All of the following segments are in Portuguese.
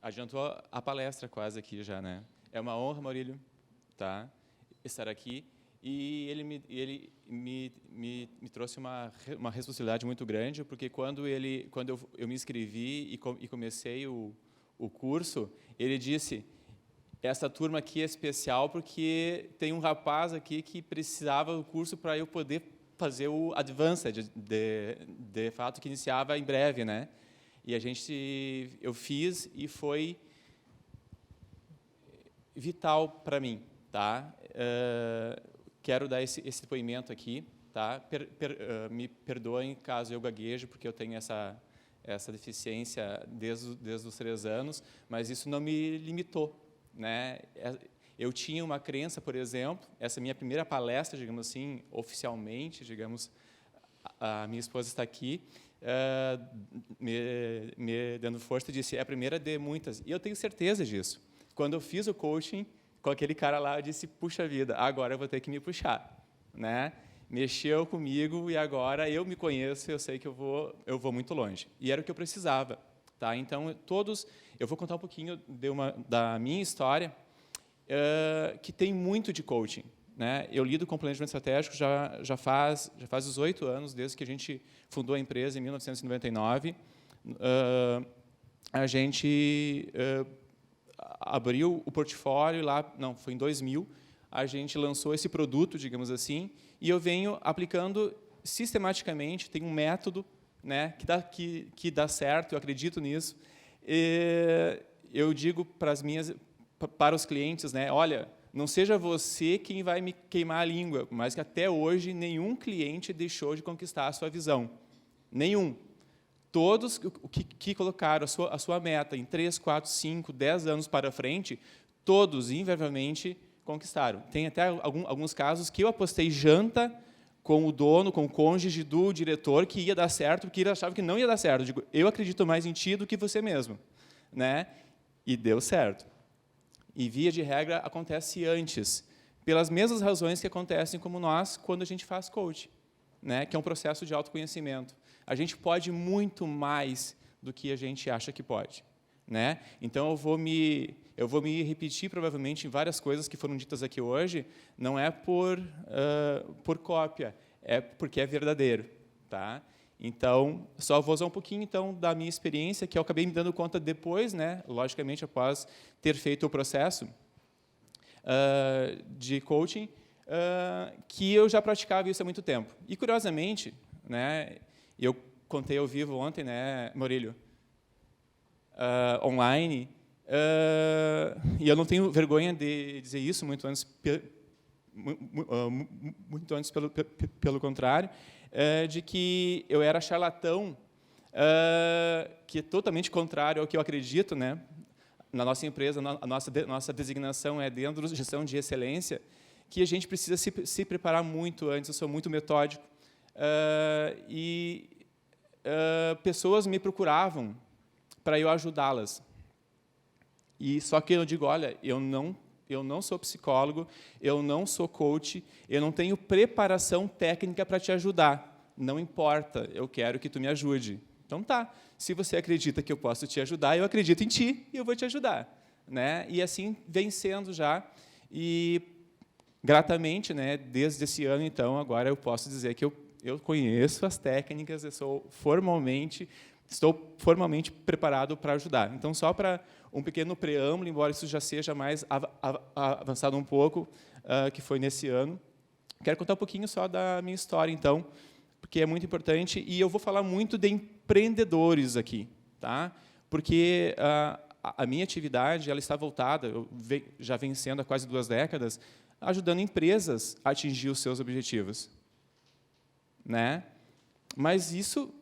adiantou a palestra quase aqui já, né? É uma honra, Maurílio, tá, estar aqui. E ele me trouxe uma responsabilidade muito grande, porque quando eu me inscrevi e comecei o curso, ele disse: essa turma aqui é especial porque tem um rapaz aqui que precisava do curso para eu poder fazer o Advanced, de fato, que iniciava em breve, né? E eu fiz e foi vital para mim, tá? Quero dar esse depoimento aqui, tá? Me perdoem caso eu gagueje, porque eu tenho essa deficiência desde os 3 anos, mas isso não me limitou, né? Eu tinha uma crença, por exemplo, essa minha primeira palestra, digamos assim, oficialmente, digamos, a minha esposa está aqui, me dando força, e disse: é a primeira de muitas. E eu tenho certeza disso. Quando eu fiz o coaching com aquele cara lá, eu disse: puxa vida, agora eu vou ter que me puxar, né? Mexeu comigo e agora eu me conheço, eu sei que eu vou muito longe. E era o que eu precisava, tá? Então, eu vou contar um pouquinho da minha história, que tem muito de coaching, né? Eu lido com planejamento estratégico já faz 18 anos, desde que a gente fundou a empresa em 1999. A gente abriu o portfólio lá, não, foi em 2000, a gente lançou esse produto, digamos assim, e eu venho aplicando sistematicamente, tem um método, né, que dá certo, eu acredito nisso. Eu digo para os clientes, né, olha, não seja você quem vai me queimar a língua, mas que até hoje nenhum cliente deixou de conquistar a sua visão. Nenhum. Todos que colocaram a sua meta em 3, 4, 5, 10 anos para frente, todos, invariavelmente, conquistaram. Tem até alguns casos que eu apostei janta com o dono, com o cônjuge do diretor, que ia dar certo, porque ele achava que não ia dar certo. Eu digo: eu acredito mais em ti do que você mesmo, né? E deu certo. E, via de regra, acontece antes, pelas mesmas razões que acontecem como nós quando a gente faz coaching, né? Que é um processo de autoconhecimento. A gente pode muito mais do que a gente acha que pode, né? Então, eu vou me repetir, provavelmente, em várias coisas que foram ditas aqui hoje, não é por cópia, é porque é verdadeiro, tá? Então, só vou usar um pouquinho, então, da minha experiência, que eu acabei me dando conta depois, né, logicamente, após ter feito o processo de coaching, que eu já praticava isso há muito tempo. E, curiosamente, né, eu contei ao vivo ontem, né, Maurílio, online, e eu não tenho vergonha de dizer isso, muito antes pelo contrário, de que eu era charlatão, que é totalmente contrário ao que eu acredito, né? Na nossa empresa, a nossa designação é dentro da gestão de excelência, que a gente precisa se preparar muito antes. Eu sou muito metódico, pessoas me procuravam para eu ajudá-las. E só que eu digo: olha, eu não sou psicólogo, eu não sou coach, eu não tenho preparação técnica para te ajudar. Não importa, eu quero que tu me ajude. Então, tá, se você acredita que eu posso te ajudar, eu acredito em ti e eu vou te ajudar, né? E assim vem sendo já. E, gratamente, né, desde esse ano, então, agora eu posso dizer que eu conheço as técnicas, estou formalmente preparado para ajudar. Então, só para um pequeno preâmbulo, embora isso já seja mais avançado um pouco, que foi nesse ano, quero contar um pouquinho só da minha história, então, porque é muito importante, e eu vou falar muito de empreendedores aqui, tá? Porque a minha atividade ela está voltada, já vem sendo há quase 2 décadas, ajudando empresas a atingir os seus objetivos, né? Mas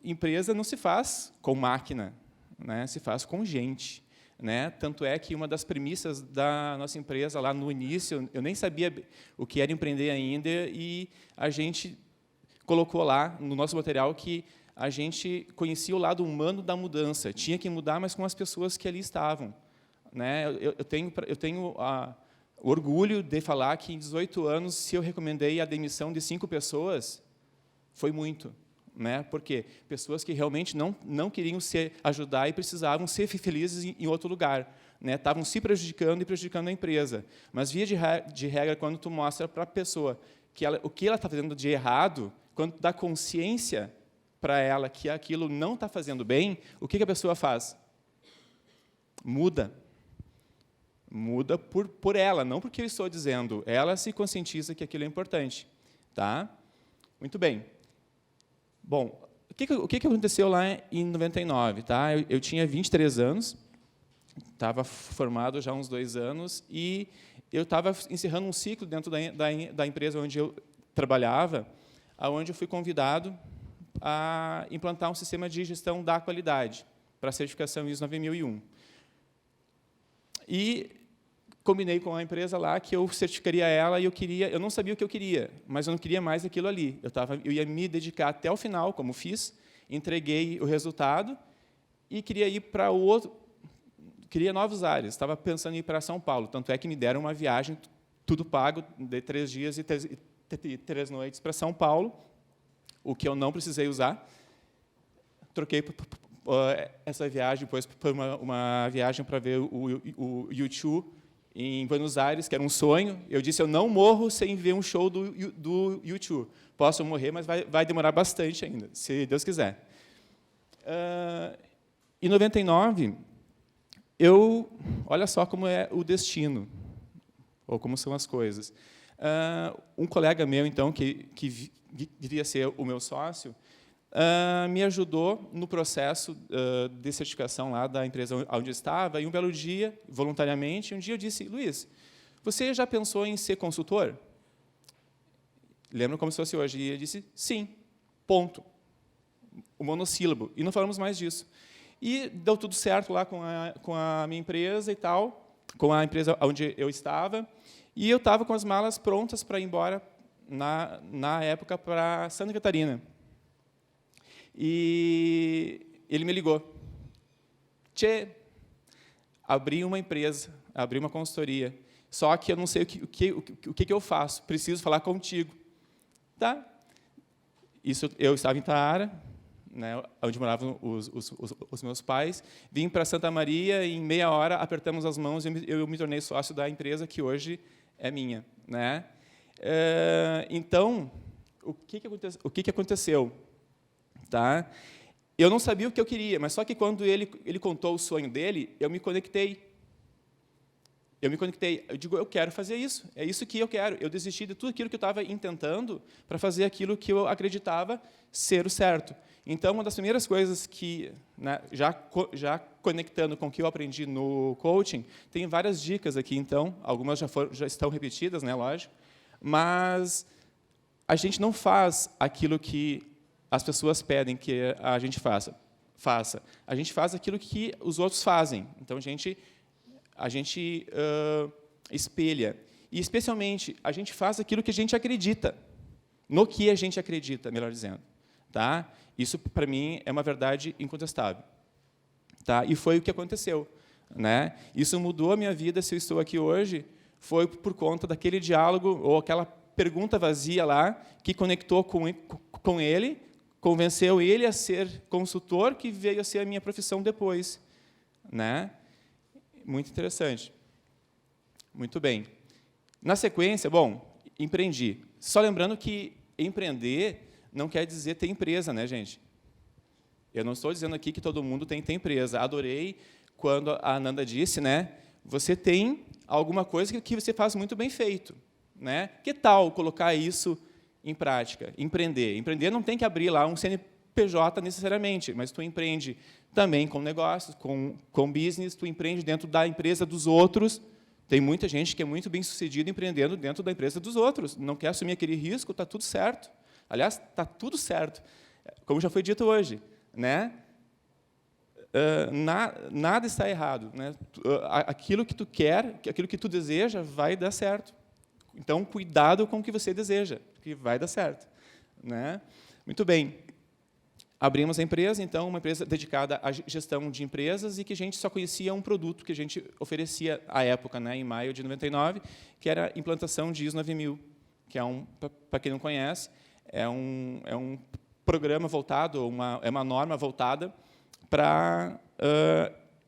empresa não se faz com máquina, né? Se faz com gente, né? Tanto é que uma das premissas da nossa empresa, lá no início, eu nem sabia o que era empreender ainda, e a gente colocou lá no nosso material que a gente conhecia o lado humano da mudança. Tinha que mudar, mas com as pessoas que ali estavam, né? Eu tenho o orgulho de falar que, em 18 anos, se eu recomendei a demissão de 5 pessoas, foi muito, né? Porque pessoas que realmente não queriam ajudar e precisavam ser felizes em outro lugar, né? Estavam se prejudicando e prejudicando a empresa. Mas, via de regra, quando tu mostra para a pessoa que o que ela está fazendo de errado, quando tu dá consciência para ela que aquilo não está fazendo bem, o que a pessoa faz? Muda. Muda por ela, não porque eu estou dizendo. Ela se conscientiza que aquilo é importante. Tá? Muito bem. Bom, o que aconteceu lá em 99? Tá? Eu tinha 23 anos, estava formado já há uns 2 anos, e eu estava encerrando um ciclo dentro da empresa onde eu trabalhava, onde eu fui convidado a implantar um sistema de gestão da qualidade para a certificação ISO 9001. E combinei com a empresa lá que eu certificaria ela, e eu não sabia o que eu queria, mas eu não queria mais aquilo ali. Eu ia me dedicar até o final, como fiz, entreguei o resultado e queria ir para queria novos ares. Estava pensando em ir para São Paulo, tanto é que me deram uma viagem, tudo pago, de 3 dias e 3 noites para São Paulo, o que eu não precisei usar. Troquei essa viagem depois por uma viagem para ver o U2 em Buenos Aires, que era um sonho. Eu disse, eu não morro sem ver um show do U2. Posso morrer, mas vai demorar bastante ainda, se Deus quiser. Em 99, olha só como é o destino, ou como são as coisas. Um colega meu, então, que viria a ser o meu sócio, me ajudou no processo de certificação lá da empresa onde eu estava, e um belo dia, voluntariamente, um dia eu disse, Luiz, você já pensou em ser consultor? Lembra como se fosse hoje? E ele disse, sim, ponto. O monossílabo. E não falamos mais disso. E deu tudo certo lá com a minha empresa e tal, com a empresa onde eu estava, e eu estava com as malas prontas para ir embora, na época, para Santa Catarina. E ele me ligou. Tchê, abri uma empresa, abri uma consultoria, só que eu não sei o que eu faço, preciso falar contigo. Tá? Isso, eu estava em Taara, né, onde moravam os meus pais, vim para Santa Maria, e em meia hora apertamos as mãos e eu me tornei sócio da empresa que hoje é minha. Né? Então, o que aconteceu? Tá? Eu não sabia o que eu queria, mas só que quando ele contou o sonho dele, eu me conectei. Eu digo, eu quero fazer isso, é isso que eu quero. Eu desisti de tudo aquilo que eu estava tentando para fazer aquilo que eu acreditava ser o certo. Então, uma das primeiras coisas que, né, já conectando com o que eu aprendi no coaching, tem várias dicas aqui, então, algumas já estão repetidas, né, lógico, mas a gente não faz aquilo que as pessoas pedem que a gente faça. A gente faz aquilo que os outros fazem. Então, a gente espelha. E, especialmente, a gente faz aquilo que a gente acredita. No que a gente acredita, melhor dizendo. Tá? Isso, para mim, é uma verdade incontestável. Tá? E foi o que aconteceu. Né? Isso mudou a minha vida. Se eu estou aqui hoje, foi por conta daquele diálogo, ou aquela pergunta vazia lá, que conectou com ele, convenceu ele a ser consultor, que veio a ser a minha profissão depois. Né? Muito interessante. Muito bem. Na sequência, bom, empreendi. Só lembrando que empreender não quer dizer ter empresa, né, gente? Eu não estou dizendo aqui que todo mundo tem empresa. Adorei quando a Ananda disse, né, você tem alguma coisa que você faz muito bem feito. Né? Que tal colocar isso em prática? Empreender. Empreender não tem que abrir lá um CNPJ necessariamente, mas tu empreende também com negócios, com business, tu empreende dentro da empresa dos outros. Tem muita gente que é muito bem-sucedida empreendendo dentro da empresa dos outros. Não quer assumir aquele risco, está tudo certo. Aliás, está tudo certo, como já foi dito hoje. Né? Nada está errado. Né? Aquilo que tu quer, aquilo que tu deseja, vai dar certo. Então, cuidado com o que você deseja, que vai dar certo. Né? Muito bem. Abrimos a empresa, então, uma empresa dedicada à gestão de empresas, e que a gente só conhecia um produto que a gente oferecia à época, né, em maio de 99, que era a implantação de ISO 9000, que é para quem não conhece, é um programa voltado, é uma norma voltada para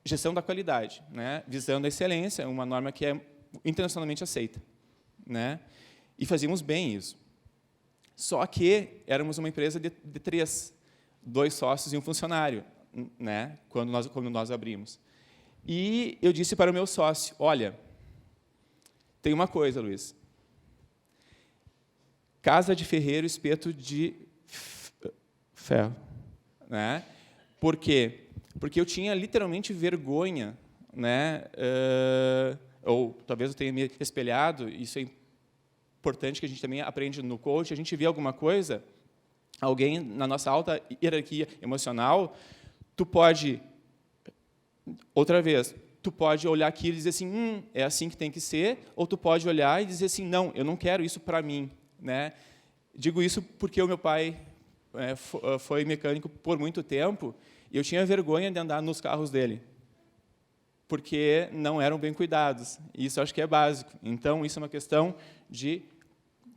gestão da qualidade, né? Visando a excelência, uma norma que é internacionalmente aceita, né? E fazíamos bem isso. Só que éramos uma empresa de 3, 2 sócios e um funcionário, né? Quando nós abrimos. E eu disse para o meu sócio, olha, tem uma coisa, Luiz, casa de ferreiro, espeto de ferro, né? Por quê? Porque eu tinha literalmente vergonha, né? Ou talvez eu tenha me espelhado, isso é importante que a gente também aprende no coach, a gente vê alguma coisa, alguém na nossa alta hierarquia emocional, tu pode, outra vez, tu pode olhar aquilo e dizer assim, é assim que tem que ser, ou tu pode olhar e dizer assim, não, eu não quero isso para mim, né? Digo isso porque o meu pai foi mecânico por muito tempo e eu tinha vergonha de andar nos carros dele, porque não eram bem cuidados. Isso acho que é básico. Então, isso é uma questão de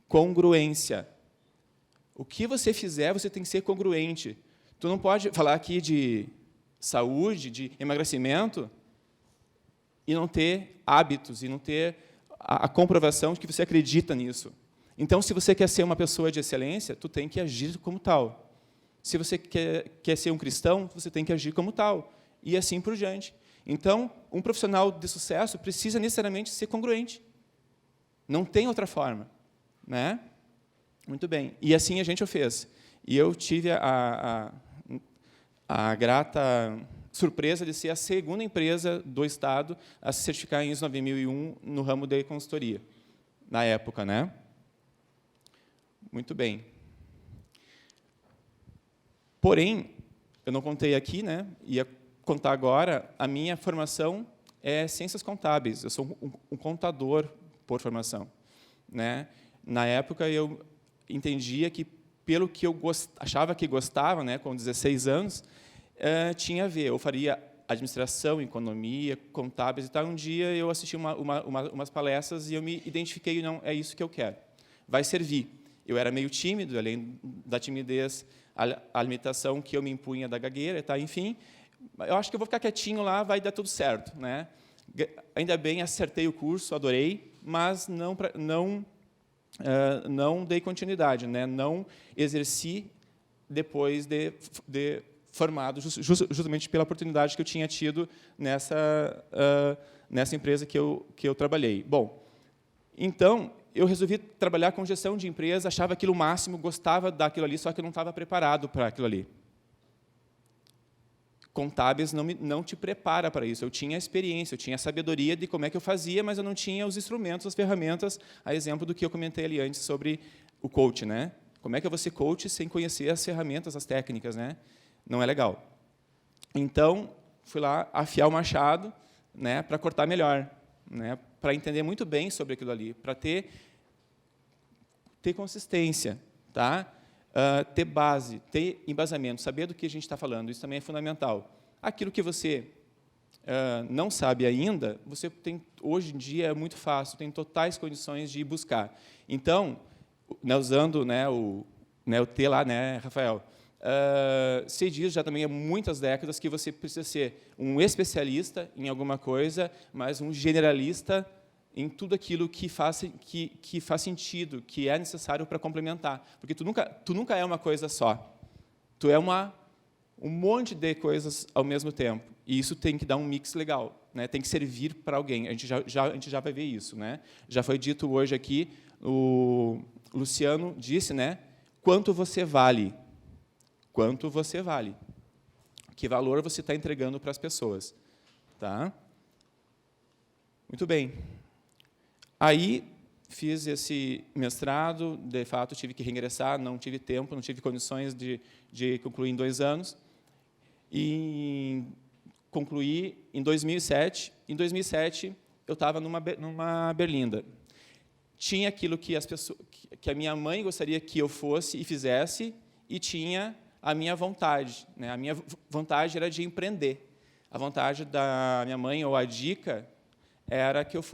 congruência. O que você fizer, você tem que ser congruente. Tu não pode falar aqui de saúde, de emagrecimento, e não ter hábitos, e não ter a comprovação de que você acredita nisso. Então, se você quer ser uma pessoa de excelência, tu tem que agir como tal. Se você quer ser um cristão, você tem que agir como tal. E assim por diante. Então, um profissional de sucesso precisa necessariamente ser congruente. Não tem outra forma, né? Muito bem. E assim a gente o fez. E eu tive a grata surpresa de ser a segunda empresa do Estado a se certificar em ISO 9001 no ramo de consultoria, na época, né? Muito bem. Porém, eu não contei aqui, né? Ia contar agora, a minha formação é ciências contábeis. Eu sou um contador por formação, né? Na época, eu entendia que, pelo que eu achava que gostava, né, com 16 anos, tinha a ver. Eu faria administração, economia, contábeis e tal. Um dia, eu assisti umas palestras e eu me identifiquei, não, é isso que eu quero. Vai servir. Eu era meio tímido, além da timidez, a limitação que eu me impunha da gagueira, tá? Enfim, eu acho que eu vou ficar quietinho lá, vai dar tudo certo, né? Ainda bem, acertei o curso, adorei, mas não dei continuidade, né? Não exerci depois de formado, justamente pela oportunidade que eu tinha tido nessa empresa que eu trabalhei. Bom, então, eu resolvi trabalhar com gestão de empresa, achava aquilo o máximo, gostava daquilo ali, só que eu não estava preparado para aquilo ali. Contábeis não te prepara para isso. Eu tinha experiência, eu tinha a sabedoria de como é que eu fazia, mas eu não tinha os instrumentos, as ferramentas, a exemplo do que eu comentei ali antes sobre o coach, né? Como é que eu vou ser coach sem conhecer as ferramentas, as técnicas, né? Não é legal. Então, fui lá afiar o machado, né, para cortar melhor, né, para entender muito bem sobre aquilo ali, para ter consistência, tá? Ter base, ter embasamento, saber do que a gente está falando, isso também é fundamental. Aquilo que você não sabe ainda, você tem, hoje em dia é muito fácil, tem totais condições de ir buscar. Então, né, usando, né, o T lá, né, Rafael, sei disso já também há muitas décadas que você precisa ser um especialista em alguma coisa, mas um generalista em tudo aquilo que faz sentido, que é necessário para complementar. Porque tu nunca é uma coisa só. Tu é um monte de coisas ao mesmo tempo. E isso tem que dar um mix legal, né? Tem que servir para alguém. A gente já vai ver isso, né? Já foi dito hoje aqui, o Luciano disse, né? Quanto você vale? Quanto você vale? Que valor você está entregando para as pessoas? Tá? Muito bem. Aí, fiz esse mestrado, de fato, tive que reingressar, não tive tempo, não tive condições de concluir em 2 anos. E concluí em 2007. Em 2007, eu estava numa berlinda. Tinha aquilo que a minha mãe gostaria que eu fosse e fizesse, e tinha a minha vontade, né? A minha vontade era de empreender. A vontade da minha mãe, ou a dica, era que eu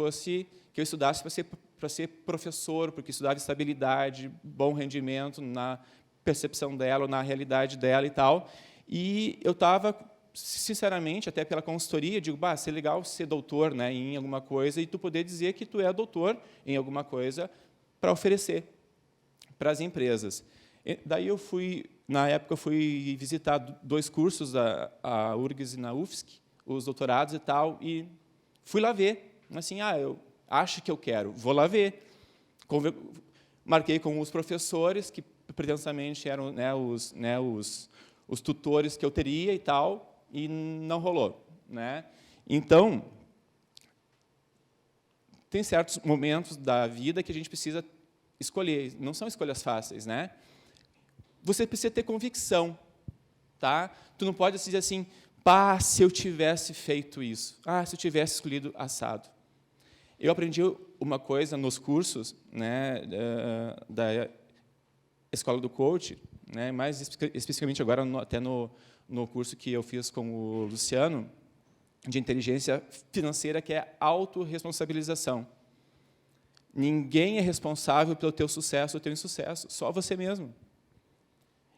estudasse para ser professor, porque estudava estabilidade, bom rendimento percepção dela, ou na realidade dela e tal. E eu estava, sinceramente, até pela consultoria, digo, seria legal ser doutor, né, em alguma coisa e tu poder dizer que tu é doutor em alguma coisa para oferecer para as empresas. Daí na época, eu fui visitar 2 cursos a URGS e na UFSC, os doutorados e tal, e fui lá ver. Assim, eu acho que eu quero, vou lá ver. Marquei com os professores, que pretensamente eram, né, os tutores que eu teria e tal, e não rolou, né? Então, tem certos momentos da vida que a gente precisa escolher, não são escolhas fáceis, né? Você precisa ter convicção, tá? Tu não pode dizer assim, se eu tivesse feito isso, se eu tivesse escolhido assado. Eu aprendi uma coisa nos cursos, né, da Escola do Coach, né, mais especificamente agora até no curso que eu fiz com o Luciano, de inteligência financeira, que é autorresponsabilização. Ninguém é responsável pelo teu sucesso ou teu insucesso, só você mesmo.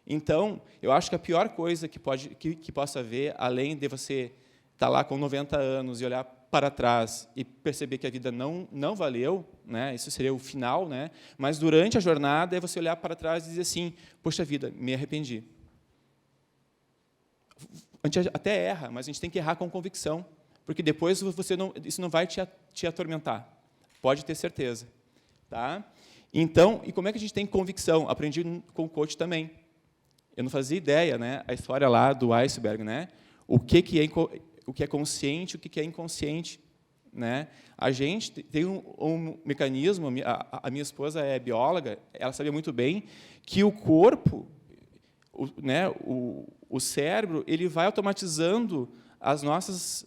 Então, eu acho que a pior coisa que possa haver, além de você estar lá com 90 anos e olhar para trás e perceber que a vida não valeu, né? Isso seria o final, né? Mas durante a jornada é você olhar para trás e dizer assim, poxa vida, me arrependi. A gente até erra, mas a gente tem que errar com convicção, porque depois isso não vai te atormentar. Pode ter certeza, tá? Então, e como é que a gente tem convicção? Aprendi com o coach também. Eu não fazia ideia, né? A história lá do iceberg, né? O que é consciente, o que é inconsciente, né? A gente tem um mecanismo. A minha esposa é bióloga, ela sabia muito bem que o corpo, o cérebro, ele vai automatizando as nossas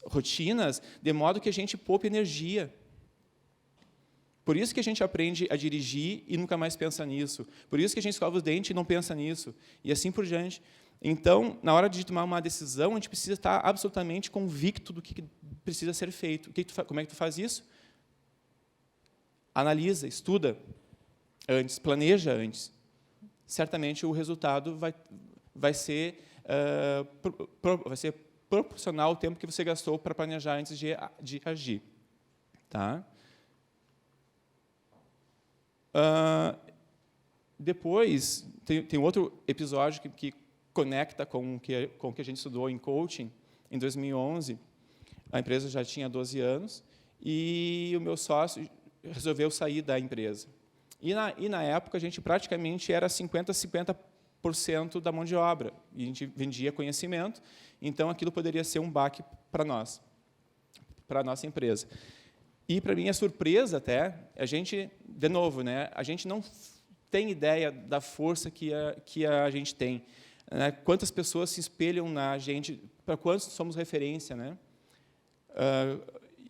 rotinas de modo que a gente poupe energia. Por isso que a gente aprende a dirigir e nunca mais pensa nisso. Por isso que a gente escova os dentes e não pensa nisso. E assim por diante. Então, na hora de tomar uma decisão, a gente precisa estar absolutamente convicto do que precisa ser feito. Como é que tu faz isso? Analisa, estuda antes, planeja antes. Certamente o resultado vai ser proporcional ao tempo que você gastou para planejar antes de agir. Tá? Depois, tem outro episódio que conecta com o que a gente estudou em coaching. Em 2011, a empresa já tinha 12 anos, e o meu sócio resolveu sair da empresa. E na época, a gente praticamente era 50% da mão de obra, e a gente vendia conhecimento, então aquilo poderia ser um baque para nós, para a nossa empresa. E, para minha surpresa, até, a gente, de novo, né, a gente não tem ideia da força que a gente tem. Né? Quantas pessoas se espelham na gente, para quantos somos referência. Né?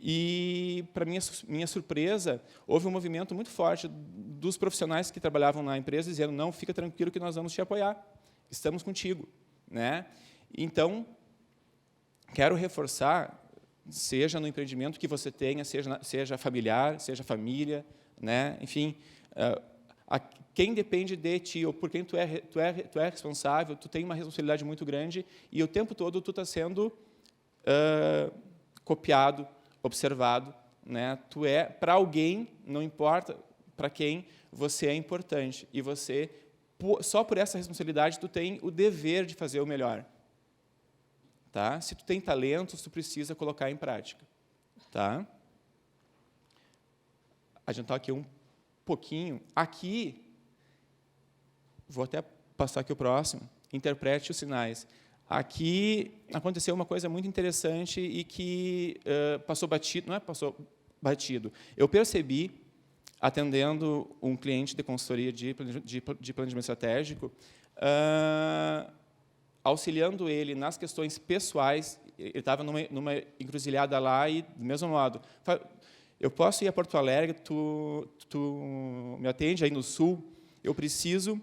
E, para minha surpresa, houve um movimento muito forte dos profissionais que trabalhavam na empresa, dizendo, não, fica tranquilo que nós vamos te apoiar, estamos contigo. Né? Então, quero reforçar, seja no empreendimento que você tenha, seja familiar, seja família, né? Enfim, quem depende de ti, ou por quem tu é responsável, tu tem uma responsabilidade muito grande, e o tempo todo tu está sendo copiado, observado, né? Tu é, para alguém, não importa para quem, você é importante, e você, só por essa responsabilidade, tu tem o dever de fazer o melhor. Tá? Se tu tem talentos, tu precisa colocar em prática. Tá? Adiantar aqui um pouquinho. Aqui, vou até passar aqui o próximo, interprete os sinais. Aqui aconteceu uma coisa muito interessante e que passou batido, não é passou batido. Eu percebi, atendendo um cliente de consultoria de planejamento estratégico, auxiliando ele nas questões pessoais, ele estava numa encruzilhada lá e, do mesmo modo, eu posso ir a Porto Alegre, tu me atende aí no Sul, eu preciso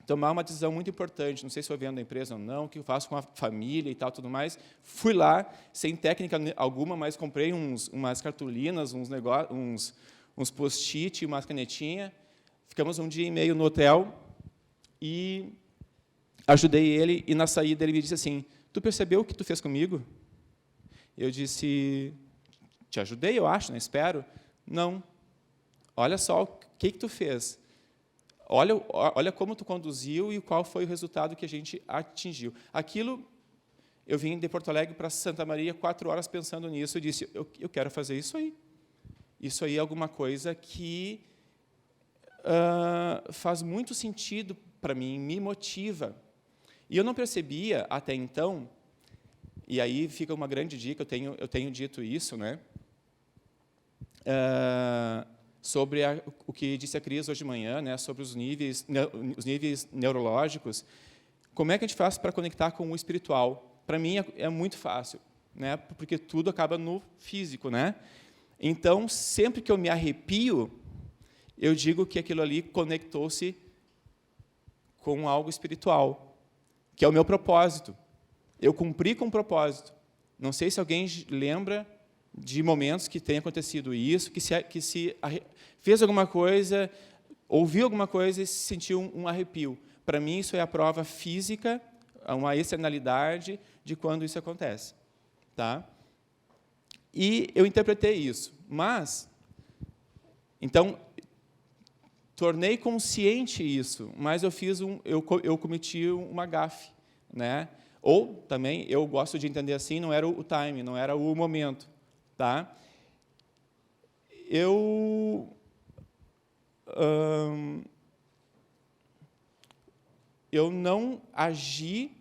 tomar uma decisão muito importante, não sei se eu vendo a empresa ou não, o que eu faço com a família e tal, tudo mais. Fui lá, sem técnica alguma, mas comprei umas cartolinas, uns post-it, umas canetinhas, ficamos um dia e meio no hotel e ajudei ele, e na saída ele me disse assim, tu percebeu o que tu fez comigo? Eu disse, te ajudei, eu acho, não espero. Não. Olha só o que tu fez. Olha como tu conduziu e qual foi o resultado que a gente atingiu. Aquilo, eu vim de Porto Alegre para Santa Maria 4 horas pensando nisso, e disse, eu quero fazer isso aí. Isso aí é alguma coisa que faz muito sentido para mim, me motiva. E eu não percebia até então, e aí fica uma grande dica, eu tenho dito isso, né? Sobre o que disse a Cris hoje de manhã, né? Sobre os níveis neurológicos. Como é que a gente faz para conectar com o espiritual? Para mim é muito fácil, né? Porque tudo acaba no físico, né? Então, sempre que eu me arrepio, eu digo que aquilo ali conectou-se com algo espiritual, que é o meu propósito. Eu cumpri com o propósito. Não sei se alguém lembra de momentos que tenha acontecido isso, que se fez alguma coisa, ouviu alguma coisa e se sentiu um arrepio. Para mim, isso é a prova física, uma externalidade de quando isso acontece. Tá? E eu interpretei isso. Mas, então, tornei consciente isso, mas eu cometi uma gafe, né? Ou também eu gosto de entender assim, não era o time, não era o momento, tá? Eu não agi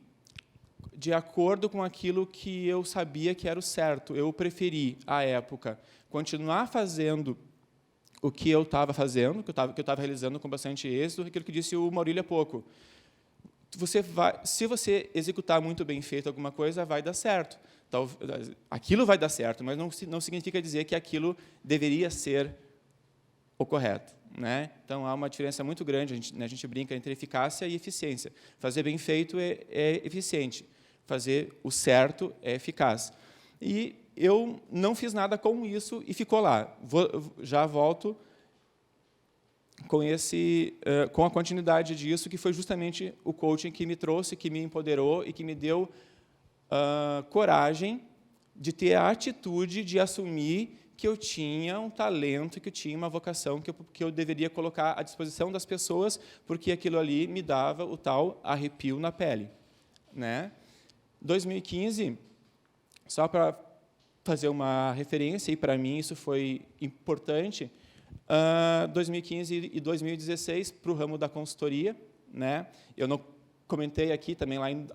de acordo com aquilo que eu sabia que era o certo. Eu preferi, à época, continuar fazendo o que eu estava fazendo, que eu estava realizando com bastante êxito, aquilo que disse o Maurílio há pouco. Se você executar muito bem feito alguma coisa, vai dar certo. Aquilo vai dar certo, mas não significa dizer que aquilo deveria ser o correto, né? Então, há uma diferença muito grande, a gente brinca entre eficácia e eficiência. Fazer bem feito é eficiente, fazer o certo é eficaz. E eu não fiz nada com isso e ficou lá. Já volto com a continuidade disso, que foi justamente o coaching que me trouxe, que me empoderou e que me deu coragem de ter a atitude de assumir que eu tinha um talento, que eu tinha uma vocação, que eu deveria colocar à disposição das pessoas, porque aquilo ali me dava o tal arrepio na pele, né? 2015, só para fazer uma referência, e para mim isso foi importante, 2015 e 2016 para o ramo da consultoria, né? Eu não comentei aqui também, lá em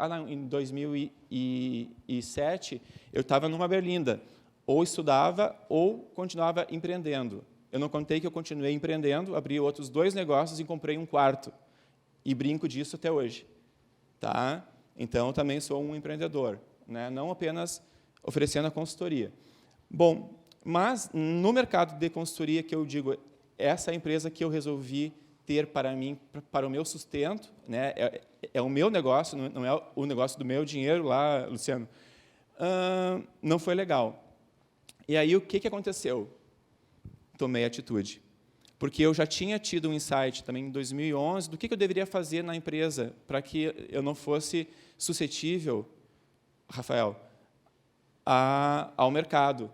2007, eu estava numa berlinda, ou estudava ou continuava empreendendo. Eu não contei que eu continuei empreendendo, abri outros 2 negócios e comprei um 4º, e brinco disso até hoje. Tá? Então, eu também sou um empreendedor, né? Não apenas oferecendo a consultoria. Bom, mas no mercado de consultoria, que eu digo, essa é a empresa que eu resolvi ter para mim, para o meu sustento, né? É o meu negócio, não é o negócio do meu dinheiro lá, Luciano. Não foi legal. E aí, o que aconteceu? Tomei atitude. Porque eu já tinha tido um insight também em 2011 do que eu deveria fazer na empresa para que eu não fosse suscetível, Rafael, ao mercado.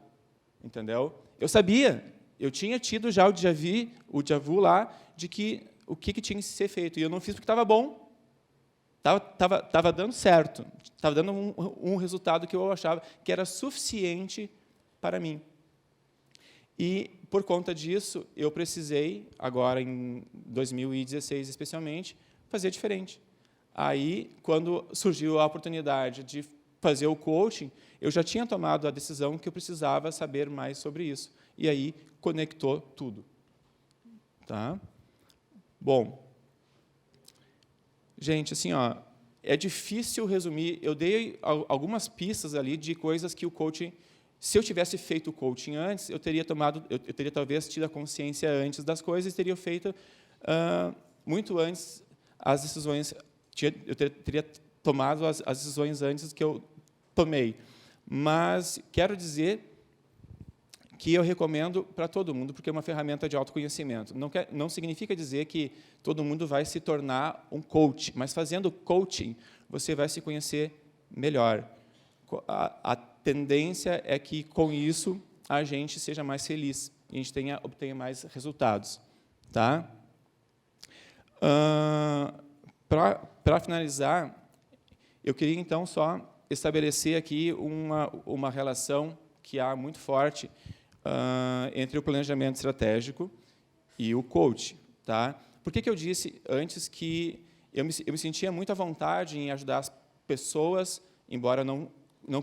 Entendeu? Eu sabia, eu tinha tido já o déjà vu lá, de que o que tinha que ser feito. E eu não fiz porque estava bom. Estava dando certo. Estava dando um resultado que eu achava que era suficiente para mim. E, por conta disso, eu precisei, agora em 2016 especialmente, fazer diferente. Aí, quando surgiu a oportunidade de fazer o coaching, eu já tinha tomado a decisão que eu precisava saber mais sobre isso. E aí, conectou tudo. Tá? Bom, gente, assim, ó, é difícil resumir. Eu dei algumas pistas ali de coisas que o coaching... Se eu tivesse feito o coaching antes, eu teria talvez tido a consciência antes das coisas e teria feito muito antes as decisões. Eu teria tomado as decisões antes que eu tomei. Mas quero dizer que eu recomendo para todo mundo, porque é uma ferramenta de autoconhecimento. Não significa dizer que todo mundo vai se tornar um coach, mas fazendo coaching, você vai se conhecer melhor. A tendência é que, com isso, a gente seja mais feliz, e a gente obtenha mais resultados. Tá? Para finalizar, eu queria, então, só estabelecer aqui uma relação que há muito forte entre o planejamento estratégico e o coach. Tá? Por que eu disse antes que eu me sentia muito à vontade em ajudar as pessoas, embora não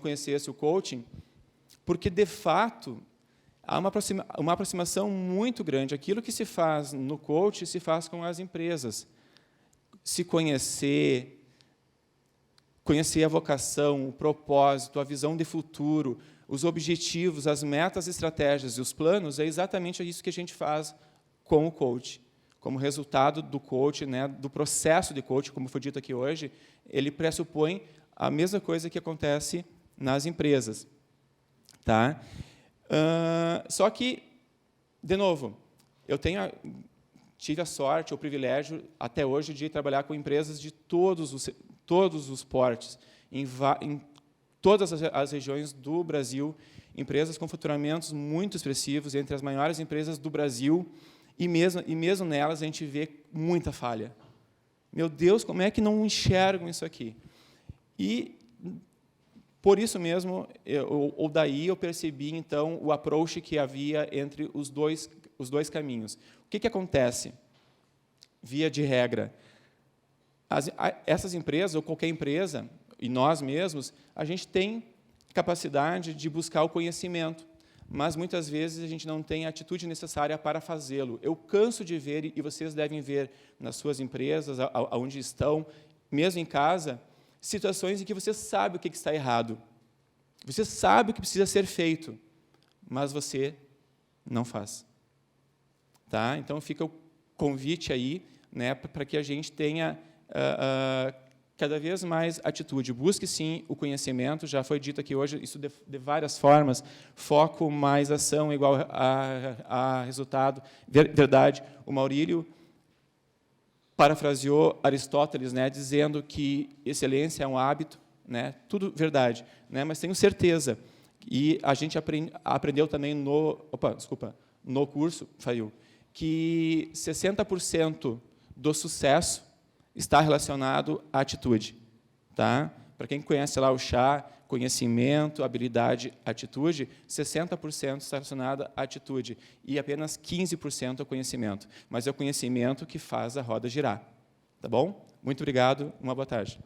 conhecesse o coaching? Porque, de fato, há uma aproximação muito grande. Aquilo que se faz no coaching se faz com as empresas. Se conhecer a vocação, o propósito, a visão de futuro, os objetivos, as metas, estratégias e os planos, é exatamente isso que a gente faz com o coach. Como resultado do coach, né, do processo de coach, como foi dito aqui hoje, ele pressupõe a mesma coisa que acontece nas empresas. Tá? Só que, de novo, eu tive a sorte, o privilégio, até hoje, de trabalhar com empresas de todos os portes, em todas as regiões do Brasil, empresas com faturamentos muito expressivos, entre as maiores empresas do Brasil, e mesmo nelas a gente vê muita falha. Meu Deus, como é que não enxergam isso aqui? E, por isso mesmo, daí eu percebi, então, o approach que havia entre os dois caminhos. O que acontece? Via de regra, essas empresas, ou qualquer empresa, e nós mesmos, a gente tem capacidade de buscar o conhecimento, mas, muitas vezes, a gente não tem a atitude necessária para fazê-lo. Eu canso de ver, e vocês devem ver nas suas empresas, onde estão, mesmo em casa, situações em que você sabe o que está errado. Você sabe o que precisa ser feito, mas você não faz. Tá? Então, fica o convite aí, né, para que a gente tenha cada vez mais atitude. Busque, sim, o conhecimento. Já foi dito aqui hoje, isso de várias formas. Foco mais ação igual a resultado. Verdade. O Maurílio parafraseou Aristóteles, né, dizendo que excelência é um hábito, né, tudo verdade, né, mas tenho certeza, e a gente aprendeu também no curso, Fail, que 60% do sucesso está relacionado à atitude. Tá? Para quem conhece lá o chá, conhecimento, habilidade, atitude, 60% está relacionado à atitude e apenas 15% ao conhecimento. Mas é o conhecimento que faz a roda girar. Tá bom? Muito obrigado, uma boa tarde.